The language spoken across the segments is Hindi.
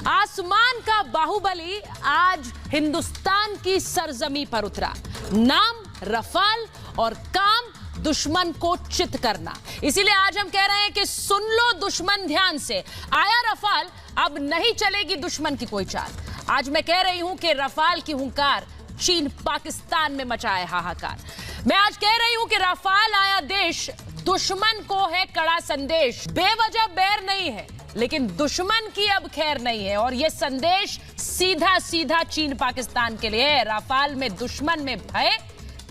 आसमान का बाहुबली आज हिंदुस्तान की सरजमी पर उतरा। नाम रफाल और काम दुश्मन को चित करना। इसीलिए आज हम कह रहे हैं कि सुन लो दुश्मन ध्यान से, आया रफाल, अब नहीं चलेगी दुश्मन की कोई चाल। आज मैं कह रही हूं कि रफाल की हुंकार चीन पाकिस्तान में मचाए हाहाकार। मैं आज कह रही हूं कि रफाल आया देश, दुश्मन को है कड़ा संदेश। बेवजह बैर नहीं है, लेकिन दुश्मन की अब खैर नहीं है। और यह संदेश सीधा सीधा चीन पाकिस्तान के लिए है। रफाल में दुश्मन में भय,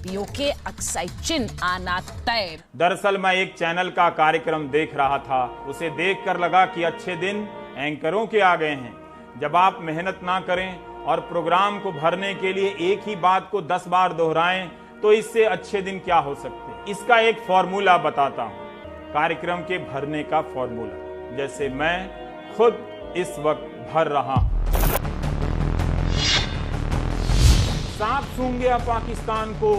पीओके ऑक्साइचिन आना तय। दरअसल मैं एक चैनल का कार्यक्रम देख रहा था। उसे देखकर लगा कि अच्छे दिन एंकरों के आ गए हैं। जब आप मेहनत ना करें और प्रोग्राम को भरने के लिए एक ही बात को 10 बार दोहराएं, तो इससे अच्छे दिन क्या हो सकते हैं। इसका एक फॉर्मूला बताता हूं, कार्यक्रम के भरने का फॉर्मूला, जैसे मैं खुद इस वक्त भर रहा हूं। सांप सूंघ गया पाकिस्तान को,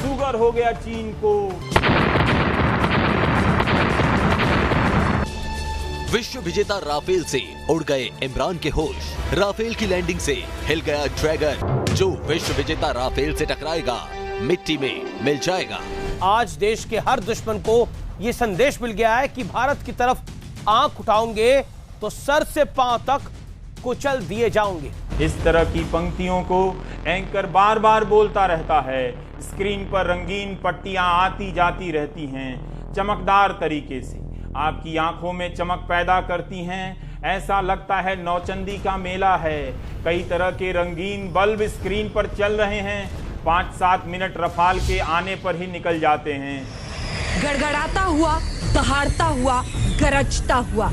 शुगर हो गया चीन को। विश्व विजेता राफेल से उड़ गए इमरान के होश। राफेल की लैंडिंग से हिल गया ड्रैगन। जो विश्व विजेता राफेल से टकराएगा, मिट्टी में मिल जाएगा। आज देश के हर दुश्मन को ये संदेश मिल गया है कि भारत की तरफ आंख उठाओगे तो सर से पांव तक कुचल दिए जाओगे। इस तरह की पंक्तियों को एंकर बार बार बोलता रहता है। स्क्रीन पर रंगीन पट्टियां आती जाती रहती हैं, चमकदार तरीके से आपकी आंखों में चमक पैदा करती हैं। ऐसा लगता है नौचंदी का मेला है। कई तरह के रंगीन बल्ब स्क्रीन पर चल रहे हैं। 5-7 मिनट रफाल के आने पर ही निकल जाते हैं। गड़गड़ाता हुआ, दहाड़ता हुआ, गरजता हुआ,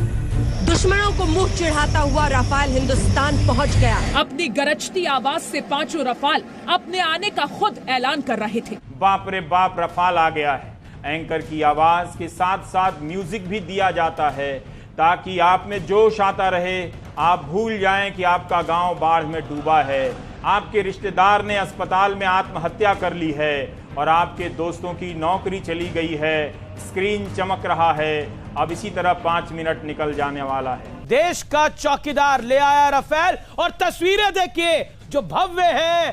दुश्मनों को मुंह चिढ़ाता हुआ रफाल हिंदुस्तान पहुंच गया। अपनी गरजती आवाज से पांचों रफाल अपने आने का खुद ऐलान कर रहे थे। बाप रे बाप, रफाल आ गया है। एंकर की आवाज के साथ साथ म्यूजिक भी दिया जाता है ताकि आप में जोश आता रहे। आप भूल जाएं कि आपका गांव बाढ़ में डूबा है, आपके रिश्तेदार ने अस्पताल में आत्महत्या कर ली है और आपके दोस्तों की नौकरी चली गई है। स्क्रीन चमक रहा है। अब इसी तरह 5 मिनट निकल जाने वाला है। देश का चौकीदार ले आया रफेल और तस्वीरें देखिए जो भव्य है,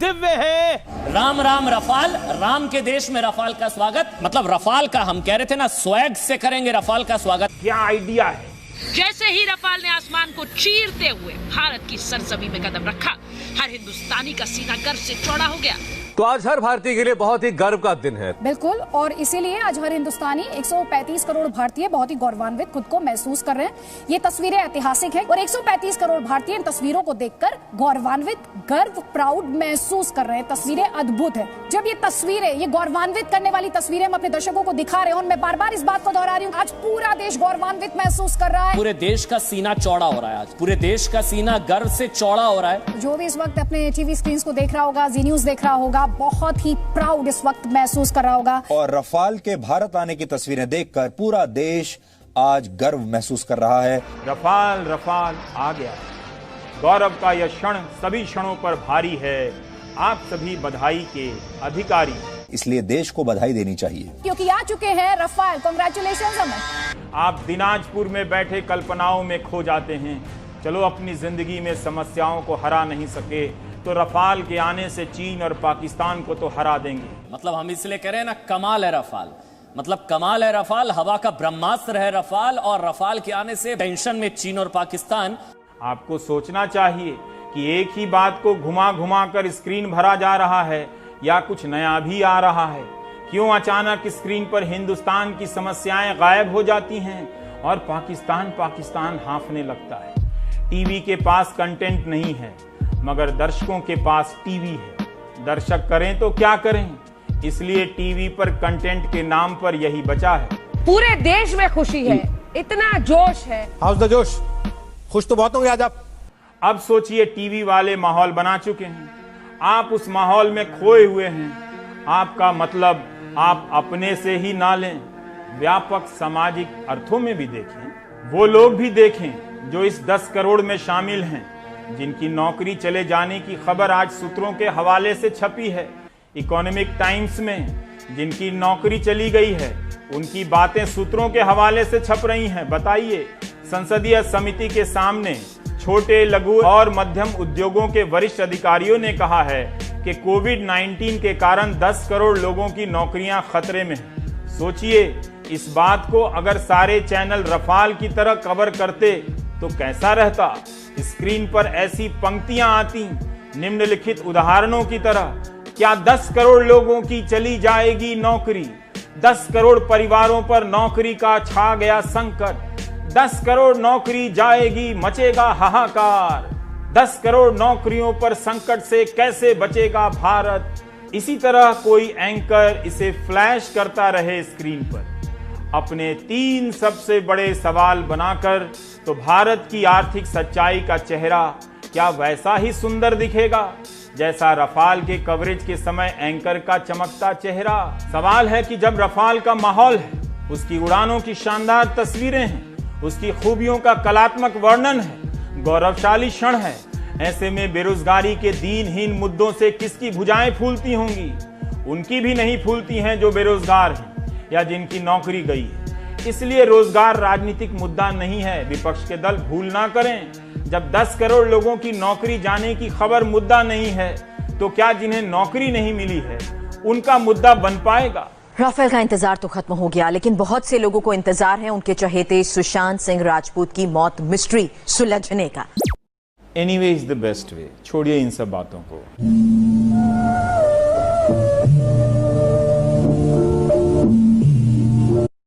दिव्य है। राम राम रफाल, राम के देश में रफाल का स्वागत। मतलब रफाल का हम कह रहे थे ना, स्वैग से करेंगे रफाल का स्वागत। क्या आइडिया है। जैसे ही रफाल ने आसमान को चीरते हुए भारत की सरजमी में कदम रखा, हर हिंदुस्तानी का सीना गर्व से चौड़ा हो गया। तो आज हर भारतीय के लिए बहुत ही गर्व का दिन है। बिल्कुल, और इसीलिए आज हर हिंदुस्तानी 135 करोड़ भारतीय बहुत ही गौरवान्वित खुद को महसूस कर रहे हैं। ये तस्वीरें ऐतिहासिक है और 135 करोड़ भारतीय इन तस्वीरों को देखकर गौरवान्वित, गर्व, प्राउड महसूस कर रहे हैं। तस्वीरें अद्भुत है। जब ये तस्वीरें, ये गौरवान्वित करने वाली तस्वीरें हम अपने दर्शकों को दिखा रहे हैं, और मैं बार बार इस बात को दोहरा रही हूँ, आज पूरा देश गौरवान्वित महसूस कर रहा है। पूरे देश का सीना चौड़ा हो रहा है। आज पूरे देश का सीना गर्व से चौड़ा हो रहा है। जो भी इस वक्त अपने टीवी स्क्रीन को देख रहा होगा, जी न्यूज देख रहा होगा, बहुत ही प्राउड इस वक्त महसूस कर रहा होगा। और रफाल के भारत आने की तस्वीरें देखकर पूरा देश आज गर्व महसूस कर रहा है। रफाल रफाल आ गया। गौरव का यह क्षण सभी क्षणों पर भारी है। आप सभी बधाई के अधिकारी, इसलिए देश को बधाई देनी चाहिए क्योंकि आ चुके हैं रफाल। कांग्रेचुलेशंस अमन। आप दिनाजपुर में बैठे कल्पनाओं में खो जाते हैं। चलो, अपनी जिंदगी में समस्याओं को हरा नहीं सके तो रफाल के आने से चीन और पाकिस्तान को तो हरा देंगे। मतलब हम इसलिए कह रहे हैं ना, कमाल है रफाल। मतलब कमाल है रफाल, हवा का ब्रह्मास्त्र है रफाल। और रफाल के आने से टेंशन में चीन और पाकिस्तान। आपको सोचना चाहिए कि एक ही बात को घुमा घुमा कर स्क्रीन भरा जा रहा है या कुछ नया भी आ रहा है। क्यों अचानक स्क्रीन पर हिंदुस्तान की समस्याएं गायब हो जाती हैं और पाकिस्तान पाकिस्तान हाँफने लगता है। टीवी के पास कंटेंट नहीं है, मगर दर्शकों के पास टीवी है। दर्शक करें तो क्या करें, इसलिए टीवी पर कंटेंट के नाम पर यही बचा है। पूरे देश में खुशी है, इतना जोश है। हाउस द जोश। खुश तो बहुत होंगे आज आप। अब सोचिए, टीवी वाले माहौल बना चुके हैं, आप उस माहौल में खोए हुए हैं। आपका मतलब आप अपने से ही ना लें, व्यापक सामाजिक अर्थों में भी देखें। वो लोग भी देखें जो इस 10 करोड़ में शामिल हैं, जिनकी नौकरी चले जाने की खबर आज सूत्रों के हवाले से छपी है इकोनॉमिक टाइम्स में। जिनकी नौकरी चली गई है, उनकी बातें सूत्रों के हवाले से छप रही हैं। बताइए, संसदीय समिति के सामने छोटे, लघु और मध्यम उद्योगों के वरिष्ठ अधिकारियों ने कहा है कि कोविड-19 के कारण 10 करोड़ लोगों की नौकरियां खतरे में हैं। सोचिए, इस बात को अगर सारे चैनल रफाल की तरह कवर करते तो कैसा रहता। स्क्रीन पर ऐसी पंक्तियां आती निम्नलिखित उदाहरणों की तरह, क्या 10 करोड़ लोगों की चली जाएगी नौकरी? 10 करोड़ परिवारों पर नौकरी का छा गया संकट। 10 करोड़ नौकरी जाएगी, मचेगा हाहाकार। 10 करोड़ नौकरियों पर संकट से कैसे बचेगा भारत? इसी तरह कोई एंकर इसे फ्लैश करता रहे स्क्रीन पर अपने 3 सबसे बड़े सवाल बनाकर, तो भारत की आर्थिक सच्चाई का चेहरा क्या वैसा ही सुंदर दिखेगा जैसा रफाल के कवरेज के समय एंकर का चमकता चेहरा? सवाल है कि जब रफाल का माहौल है, उसकी उड़ानों की शानदार तस्वीरें हैं, उसकी खूबियों का कलात्मक वर्णन है, गौरवशाली क्षण है, ऐसे में बेरोजगारी के दीनहीन मुद्दों से किसकी भुजाएं फूलती होंगी? उनकी भी नहीं फूलती हैं जो बेरोजगार हैं या जिनकी नौकरी गई है। इसलिए रोजगार राजनीतिक मुद्दा नहीं है। विपक्ष के दल भूल ना करें, जब 10 करोड़ लोगों की नौकरी जाने की खबर मुद्दा नहीं है, तो क्या जिन्हें नौकरी नहीं मिली है उनका मुद्दा बन पाएगा? राफेल का इंतजार तो खत्म हो गया, लेकिन बहुत से लोगों को इंतजार है उनके चहेते सुशांत सिंह राजपूत की मौत मिस्ट्री सुलझने का। Anyway is the best way. छोड़िए इन सब बातों को।